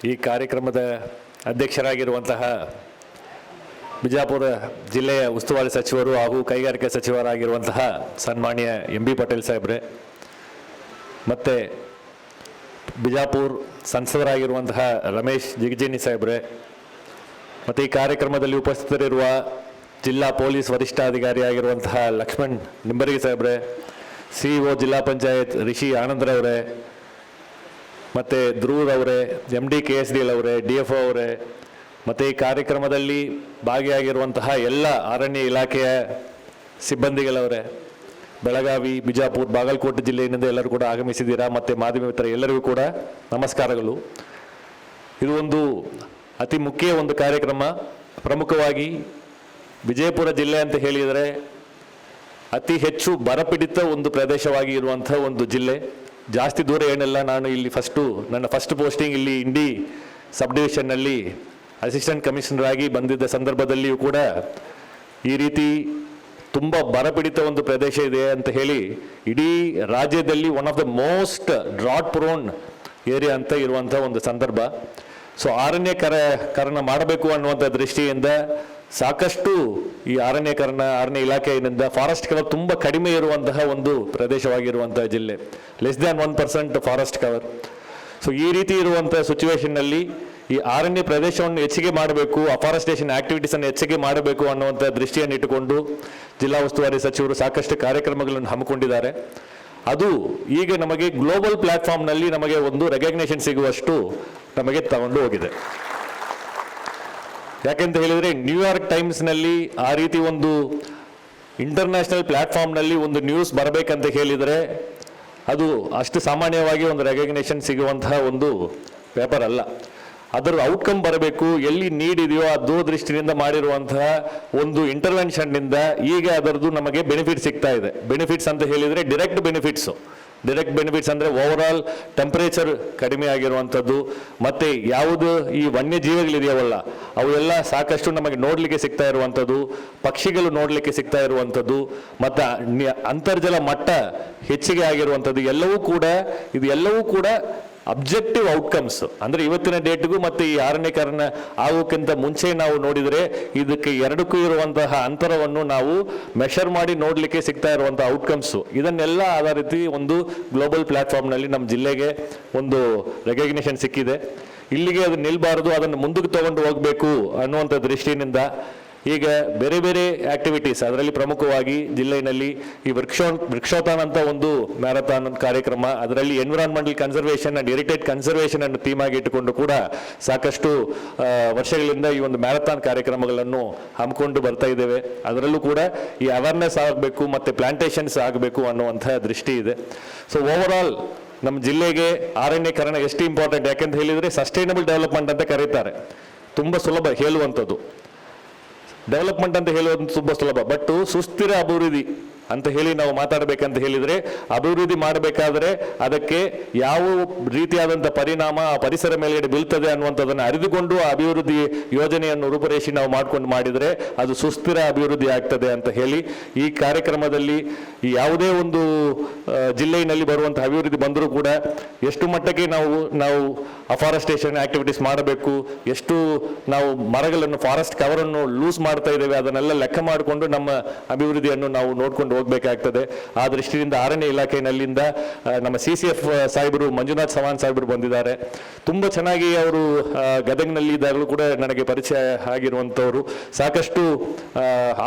ಈ ಕಾರ್ಯಕ್ರಮದ ಅಧ್ಯಕ್ಷರಾಗಿರುವಂತಹ ಬಿಜಾಪುರ ಜಿಲ್ಲೆಯ ಉಸ್ತುವಾರಿ ಸಚಿವರು ಹಾಗೂ ಕೈಗಾರಿಕಾ ಸಚಿವರಾಗಿರುವಂತಹ ಸನ್ಮಾನ್ಯ ಎಂ.ಬಿ. ಪಾಟೀಲ್ ಸಾಹೇಬ್ರೆ, ಮತ್ತು ಬಿಜಾಪುರ ಸಂಸದರಾಗಿರುವಂತಹ ರಮೇಶ್ ಜಿಗಜಿಣಿ ಸಾಹೇಬ್ರೆ, ಮತ್ತು ಈ ಕಾರ್ಯಕ್ರಮದಲ್ಲಿ ಉಪಸ್ಥಿತರಿರುವ ಜಿಲ್ಲಾ ಪೊಲೀಸ್ ವರಿಷ್ಠಾಧಿಕಾರಿಯಾಗಿರುವಂತಹ ಲಕ್ಷ್ಮಣ್ ನಿಂಬರ್ಗಿ ಸಾಹೇಬ್ರೆ, CEO ಜಿಲ್ಲಾ ಪಂಚಾಯತ್ ರಿಷಿ ಆನಂದ್ರವರೇ, ಮತ್ತು ಧ್ರುವರವರೇ, MD KSDL ಅವರೇ, DFO ಅವರೇ, ಮತ್ತು ಈ ಕಾರ್ಯಕ್ರಮದಲ್ಲಿ ಭಾಗಿಯಾಗಿರುವಂತಹ ಎಲ್ಲ ಅರಣ್ಯ ಇಲಾಖೆಯ ಸಿಬ್ಬಂದಿಗಳವರೇ, ಬೆಳಗಾವಿ, ಬಿಜಾಪುರ, ಬಾಗಲಕೋಟೆ ಜಿಲ್ಲೆಯಿಂದ ಎಲ್ಲರೂ ಕೂಡ ಆಗಮಿಸಿದ್ದೀರಾ. ಮತ್ತು ಮಾಧ್ಯಮ ಮಿತ್ರ ಎಲ್ಲರಿಗೂ ಕೂಡ ನಮಸ್ಕಾರಗಳು. ಇದು ಒಂದು ಅತಿ ಮುಖ್ಯ ಒಂದು ಕಾರ್ಯಕ್ರಮ. ಪ್ರಮುಖವಾಗಿ ವಿಜಯಪುರ ಜಿಲ್ಲೆ ಅಂತ ಹೇಳಿದರೆ ಅತಿ ಹೆಚ್ಚು ಬರಪೀಡಿತ ಒಂದು ಪ್ರದೇಶವಾಗಿ ಇರುವಂಥ ಒಂದು ಜಿಲ್ಲೆ. ಜಾಸ್ತಿ ದೂರ ಏನಿಲ್ಲ. ನಾನು ಇಲ್ಲಿ ನನ್ನ ಫಸ್ಟ್ ಪೋಸ್ಟಿಂಗ್ ಇಲ್ಲಿ ಇಂಡಿ ಸಬ್ ಡಿವಿಷನ್ನಲ್ಲಿ ಅಸಿಸ್ಟೆಂಟ್ ಕಮಿಷನರ್ ಆಗಿ ಬಂದಿದ್ದ ಸಂದರ್ಭದಲ್ಲಿಯೂ ಕೂಡ ಈ ರೀತಿ ತುಂಬ ಬರಪೀಡಿತ ಒಂದು ಪ್ರದೇಶ ಇದೆ ಅಂತ ಹೇಳಿ ಇಡೀ ರಾಜ್ಯದಲ್ಲಿ one of the most drought prone area ಅಂತ ಇರುವಂಥ ಒಂದು ಸಂದರ್ಭ. ಸೊ ಅರಣ್ಯೀಕರಣ ಮಾಡಬೇಕು ಅನ್ನುವಂಥ ದೃಷ್ಟಿಯಿಂದ ಸಾಕಷ್ಟು ಈ ಅರಣ್ಯ ಇಲಾಖೆಯಿಂದ ಫಾರೆಸ್ಟ್ ಕವರ್ ತುಂಬ ಕಡಿಮೆ ಇರುವಂತಹ ಒಂದು ಪ್ರದೇಶವಾಗಿರುವಂತಹ ಜಿಲ್ಲೆ, less than 1% forest cover. So ಈ ರೀತಿ ಇರುವಂಥ ಸಿಚುವೇಶನ್ನಲ್ಲಿ ಈ ಅರಣ್ಯ ಪ್ರದೇಶವನ್ನು ಹೆಚ್ಚಿಗೆ ಮಾಡಬೇಕು, ಅಫಾರೆಸ್ಟೇಷನ್ ಆಕ್ಟಿವಿಟೀಸನ್ನು ಹೆಚ್ಚಿಗೆ ಮಾಡಬೇಕು ಅನ್ನುವಂಥ ದೃಷ್ಟಿಯನ್ನು ಇಟ್ಟುಕೊಂಡು ಜಿಲ್ಲಾ ಉಸ್ತುವಾರಿ ಸಚಿವರು ಸಾಕಷ್ಟು ಕಾರ್ಯಕ್ರಮಗಳನ್ನು ಹಮ್ಮಿಕೊಂಡಿದ್ದಾರೆ. ಅದು ಈಗ ನಮಗೆ ಗ್ಲೋಬಲ್ ಪ್ಲಾಟ್ಫಾರ್ಮ್ನಲ್ಲಿ ನಮಗೆ ಒಂದು ರೆಕಗ್ನೇಷನ್ ಸಿಗುವಷ್ಟು ನಮಗೆ ತಗೊಂಡು ಹೋಗಿದೆ. ಯಾಕೆಂತ ಹೇಳಿದರೆ ನ್ಯೂಯಾರ್ಕ್ ಟೈಮ್ಸ್ನಲ್ಲಿ ಆ ರೀತಿ ಒಂದು ಇಂಟರ್ನ್ಯಾಷನಲ್ ಪ್ಲಾಟ್ಫಾರ್ಮ್ನಲ್ಲಿ ಒಂದು ನ್ಯೂಸ್ ಬರಬೇಕಂತ ಹೇಳಿದರೆ ಅದು ಅಷ್ಟು ಸಾಮಾನ್ಯವಾಗಿ ಒಂದು ರೆಕಗ್ನೇಷನ್ ಸಿಗುವಂತಹ ಒಂದು ಪೇಪರ್ ಅಲ್ಲ. ಅದರ ಔಟ್ಕಮ್ ಬರಬೇಕು, ಎಲ್ಲಿ ನೀಡ್ ಇದೆಯೋ ಆ ದೂರದೃಷ್ಟಿನಿಂದ ಮಾಡಿರುವಂತಹ ಒಂದು ಇಂಟರ್ವೆನ್ಷನ್ನಿಂದ ಈಗ ಅದರದ್ದು ನಮಗೆ ಬೆನಿಫಿಟ್ ಸಿಗ್ತಾ ಇದೆ. ಬೆನಿಫಿಟ್ಸ್ ಅಂತ ಹೇಳಿದರೆ ಡೈರೆಕ್ಟ್ ಬೆನಿಫಿಟ್ಸ್ ಅಂದರೆ ಓವರಾಲ್ ಟೆಂಪರೇಚರ್ ಕಡಿಮೆ ಆಗಿರುವಂಥದ್ದು, ಮತ್ತು ಯಾವುದು ಈ ವನ್ಯಜೀವಿಗಳಿದೆಯವಲ್ಲ ಅವೆಲ್ಲ ಸಾಕಷ್ಟು ನಮಗೆ ನೋಡಲಿಕ್ಕೆ ಸಿಗ್ತಾ ಇರುವಂಥದ್ದು, ಪಕ್ಷಿಗಳು ನೋಡಲಿಕ್ಕೆ ಸಿಗ್ತಾ ಇರುವಂಥದ್ದು, ಮತ್ತು ಅಂತರ್ಜಲ ಮಟ್ಟ ಹೆಚ್ಚಿಗೆ ಆಗಿರುವಂಥದ್ದು ಇದೆಲ್ಲವೂ ಕೂಡ ಅಬ್ಜೆಕ್ಟಿವ್ ಔಟ್ಕಮ್ಸ್. ಅಂದರೆ ಇವತ್ತಿನ ಡೇಟ್ಗೂ ಮತ್ತು ಈ ಅರಣ್ಯೀಕರಣ ಆಗೋಕ್ಕಿಂತ ಮುಂಚೆ ನಾವು ನೋಡಿದರೆ ಇದಕ್ಕೆ ಎರಡಕ್ಕೂ ಇರುವಂತಹ ಅಂತರವನ್ನು ನಾವು ಮೆಷರ್ ಮಾಡಿ ನೋಡಲಿಕ್ಕೆ ಸಿಗ್ತಾ ಇರುವಂಥ ಔಟ್ಕಮ್ಸು. ಇದನ್ನೆಲ್ಲ ಆಧರಿಸಿ ಒಂದು ಗ್ಲೋಬಲ್ ಪ್ಲಾಟ್ಫಾರ್ಮ್ನಲ್ಲಿ ನಮ್ಮ ಜಿಲ್ಲೆಗೆ ಒಂದು ರೆಕಗ್ನೇಷನ್ ಸಿಕ್ಕಿದೆ. ಇಲ್ಲಿಗೆ ಅದು ನಿಲ್ಬಾರದು, ಅದನ್ನು ಮುಂದಕ್ಕೆ ತಗೊಂಡು ಹೋಗಬೇಕು ಅನ್ನುವಂಥ ದೃಷ್ಟಿಯಿಂದ ಈಗ ಬೇರೆ ಬೇರೆ ಆಕ್ಟಿವಿಟೀಸ್, ಅದರಲ್ಲಿ ಪ್ರಮುಖವಾಗಿ ಜಿಲ್ಲೆಯಲ್ಲಿ ಈ ವೃಕ್ಷೋತ್ಥಾನ ಅಂತ ಒಂದು ಮ್ಯಾರಥಾನ್ ಕಾರ್ಯಕ್ರಮ, ಅದರಲ್ಲಿ environmental conservation and heritage conservation ಅನ್ನು ಥೀಮ್ ಆಗಿ ಇಟ್ಟುಕೊಂಡು ಕೂಡ ಸಾಕಷ್ಟು ವರ್ಷಗಳಿಂದ ಈ ಒಂದು ಮ್ಯಾರಥಾನ್ ಕಾರ್ಯಕ್ರಮಗಳನ್ನು ಹಮ್ಮಿಕೊಂಡು ಬರ್ತಾ ಇದ್ದೇವೆ. ಅದರಲ್ಲೂ ಕೂಡ ಈ ಅವೇರ್ನೆಸ್ ಆಗಬೇಕು ಮತ್ತು ಪ್ಲಾಂಟೇಶನ್ಸ್ ಆಗಬೇಕು ಅನ್ನುವಂಥ ದೃಷ್ಟಿ ಇದೆ. ಸೊ ಓವರಾಲ್ ನಮ್ಮ ಜಿಲ್ಲೆಗೆ ಅರಣ್ಯೀಕರಣ ಎಷ್ಟು ಇಂಪಾರ್ಟೆಂಟ್ ಯಾಕೆಂತ ಹೇಳಿದರೆ ಸಸ್ಟೈನಬಲ್ ಡೆವಲಪ್ಮೆಂಟ್ ಅಂತ ಕರೀತಾರೆ. ತುಂಬ ಸುಲಭ ಹೇಳುವಂಥದ್ದು, ಡೆವಲಪ್ಮೆಂಟ್ ಅಂತ ಹೇಳೋದು ತುಂಬ ಸುಲಭ. ಬಟ್ ಸುಸ್ಥಿರ ಅಭಿವೃದ್ಧಿ ಅಂತ ಹೇಳಿ ನಾವು ಮಾತಾಡಬೇಕಂತ ಹೇಳಿದರೆ, ಅಭಿವೃದ್ಧಿ ಮಾಡಬೇಕಾದ್ರೆ ಅದಕ್ಕೆ ಯಾವ ರೀತಿಯಾದಂಥ ಪರಿಣಾಮ ಆ ಪರಿಸರ ಮೇಲ್ಗಡೆ ಬೀಳ್ತದೆ ಅನ್ನುವಂಥದ್ದನ್ನು ಅರಿದುಕೊಂಡು ಆ ಅಭಿವೃದ್ಧಿ ಯೋಜನೆಯನ್ನು ರೂಪುರೇಷೆ ನಾವು ಮಾಡಿದರೆ ಅದು ಸುಸ್ಥಿರ ಅಭಿವೃದ್ಧಿ ಆಗ್ತದೆ ಅಂತ ಹೇಳಿ ಈ ಕಾರ್ಯಕ್ರಮದಲ್ಲಿ ಈ ಯಾವುದೇ ಒಂದು ಜಿಲ್ಲೆಯಲ್ಲಿ ಬರುವಂಥ ಅಭಿವೃದ್ಧಿ ಬಂದರೂ ಕೂಡ ಎಷ್ಟು ಮಟ್ಟಕ್ಕೆ ನಾವು ಅಫಾರೆಸ್ಟೇಷನ್ ಆಕ್ಟಿವಿಟೀಸ್ ಮಾಡಬೇಕು, ಎಷ್ಟು ನಾವು ಮರಗಳನ್ನು ಫಾರೆಸ್ಟ್ ಕವರನ್ನು ಲೂಸ್ ಮಾಡ್ತಾ ಇದ್ದೇವೆ, ಅದನ್ನೆಲ್ಲ ಲೆಕ್ಕ ಮಾಡಿಕೊಂಡು ನಮ್ಮ ಅಭಿವೃದ್ಧಿಯನ್ನು ನಾವು ನೋಡ್ಕೊಂಡು ಹೋಗಬೇಕಾಗ್ತದೆ. ಆ ದೃಷ್ಟಿಯಿಂದ ಅರಣ್ಯ ಇಲಾಖೆಯಲ್ಲಿಂದ ನಮ್ಮ CCF ಸಾಹೇಬರು ಮಂಜುನಾಥ್ ಚವಾಣ್ ಸಾಹೇಬರು ಬಂದಿದ್ದಾರೆ. ತುಂಬ ಚೆನ್ನಾಗಿ ಅವರು ಗದಗ್ನಲ್ಲಿ ಇದ್ದಾಗಲೂ ಕೂಡ ನನಗೆ ಪರಿಚಯ ಆಗಿರುವಂಥವರು. ಸಾಕಷ್ಟು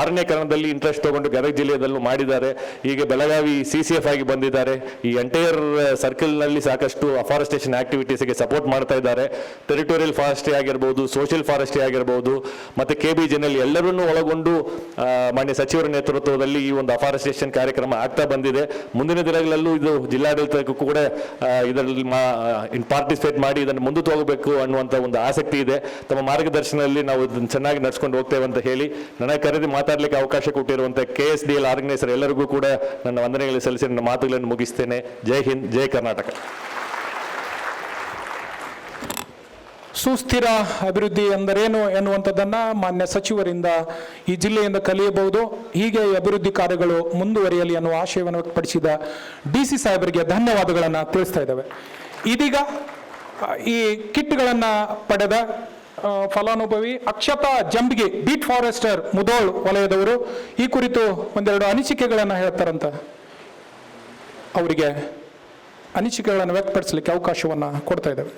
ಅರಣ್ಯೀಕರಣದಲ್ಲಿ ಇಂಟ್ರೆಸ್ಟ್ ತಗೊಂಡು ಗದಗ ಜಿಲ್ಲೆಯಲ್ಲೂ ಮಾಡಿದ್ದಾರೆ. ಈಗ ಬೆಳಗಾವಿ CCF ಆಗಿ ಬಂದಿದ್ದಾರೆ. ಈ ಎಂಟೈರ್ ಸರ್ಕಲ್ನಲ್ಲಿ ಸಾಕಷ್ಟು ಅಫಾರೆಸ್ಟೇಷನ್ ಆಕ್ಟಿವಿಟೀಸ್ಗೆ ಸಪೋರ್ಟ್ ಮಾಡ್ತಾ ಇದ್ದಾರೆ. ಟೆರಿಟೋರಿಯಲ್ ಫಾರೆಸ್ಟ್ರಿ ಆಗಿರ್ಬೋದು, ಸೋಷಿಯಲ್ ಫಾರೆಸ್ಟ್ರಿ ಆಗಿರ್ಬೋದು, ಮತ್ತು KBJನಲ್ಲಿ ಎಲ್ಲರನ್ನೂ ಒಳಗೊಂಡು ಮಾನ್ಯ ಸಚಿವರ ನೇತೃತ್ವದಲ್ಲಿ ಈ ಒಂದು ಅಫಾರೆಸ್ಟೇಷನ್ ಕಾರ್ಯಕ್ರಮ ಆಗ್ತಾ ಬಂದಿದೆ. ಮುಂದಿನ ದಿನಗಳಲ್ಲೂ ಇದು ಜಿಲ್ಲಾಡಳಿತಕ್ಕೂ ಕೂಡ ಇದರಲ್ಲಿ ಪಾರ್ಟಿಸಿಪೇಟ್ ಮಾಡಿ ಇದನ್ನು ಮುಂದೆ ಹೋಗಬೇಕು ಅನ್ನುವಂಥ ಒಂದು ಆಸಕ್ತಿ ಇದೆ. ತಮ್ಮ ಮಾರ್ಗದರ್ಶನದಲ್ಲಿ ನಾವು ಇದನ್ನು ಚೆನ್ನಾಗಿ ನಡ್ಸ್ಕೊಂಡು ಹೋಗ್ತೇವೆ ಅಂತ ಹೇಳಿ ನನಗೆ ಕರೆದು ಮಾತಾಡಲಿಕ್ಕೆ ಅವಕಾಶ ಕೊಟ್ಟಿರುವಂಥ KSDL ಆರ್ಗನೈಸರ್ ಎಲ್ಲರಿಗೂ ಕೂಡ ನನ್ನ ವಂದನೆಗಳು ಸಲ್ಲಿಸಿ ನನ್ನ ಮಾತುಗಳನ್ನು ಮುಗಿಸ್ತೇನೆ. ಜೈ ಹಿಂದ್, ಜೈ ಕರ್ನಾಟಕ. ಸುಸ್ಥಿರ ಅಭಿವೃದ್ಧಿ ಎಂದರೇನು ಎನ್ನುವಂಥದ್ದನ್ನು ಮಾನ್ಯ ಸಚಿವರಿಂದ ಈ ಜಿಲ್ಲೆಯಿಂದ ಕಲಿಯಬಹುದು. ಹೀಗೆ ಅಭಿವೃದ್ಧಿ ಕಾರ್ಯಗಳು ಮುಂದುವರಿಯಲಿ ಅನ್ನುವ ಆಶಯವನ್ನು ವ್ಯಕ್ತಪಡಿಸಿದ DC ಸಾಹೇಬರಿಗೆ ಧನ್ಯವಾದಗಳನ್ನು ತಿಳಿಸ್ತಾ ಇದ್ದೇವೆ. ಇದೀಗ ಈ ಕಿಟ್ಗಳನ್ನು ಪಡೆದ ಫಲಾನುಭವಿ ಅಕ್ಷತಾ ಜಂಬ್ಗಿ, ಬೀಟ್ ಫಾರೆಸ್ಟರ್ ಮುದೋಳ್ ವಲಯದವರು, ಈ ಕುರಿತು ಒಂದೆರಡು ಅನಿಸಿಕೆಗಳನ್ನು ಹೇಳ್ತಾರಂತ. ಅವರಿಗೆ ಅನಿಸಿಕೆಗಳನ್ನು ವ್ಯಕ್ತಪಡಿಸಲಿಕ್ಕೆ ಅವಕಾಶವನ್ನು ಕೊಡ್ತಾ ಇದ್ದೇವೆ.